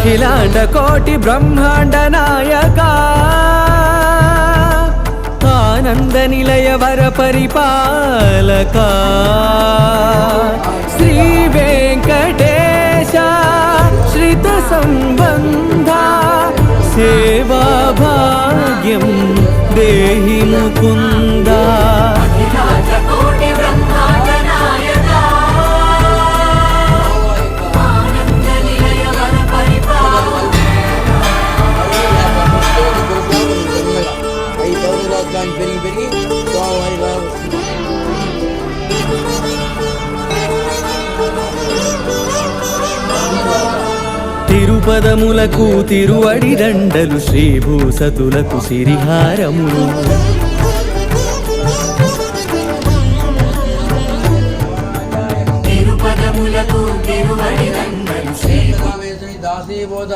అఖిలాండ కోటి బ్రహ్మాండ నాయక ఆనంద నిలయ వర పరిపాలక శ్రీ వెంకటేశ శ్రిత సంబంధ సేవా భాగ్యం దేహి ముకుంద. తిరుపదములకు తిరువడి దండలు శ్రీభూసతులకు సిరిహారములు తిరుపదములకు తిరువడి దండలు శ్రీ దాసీబోధ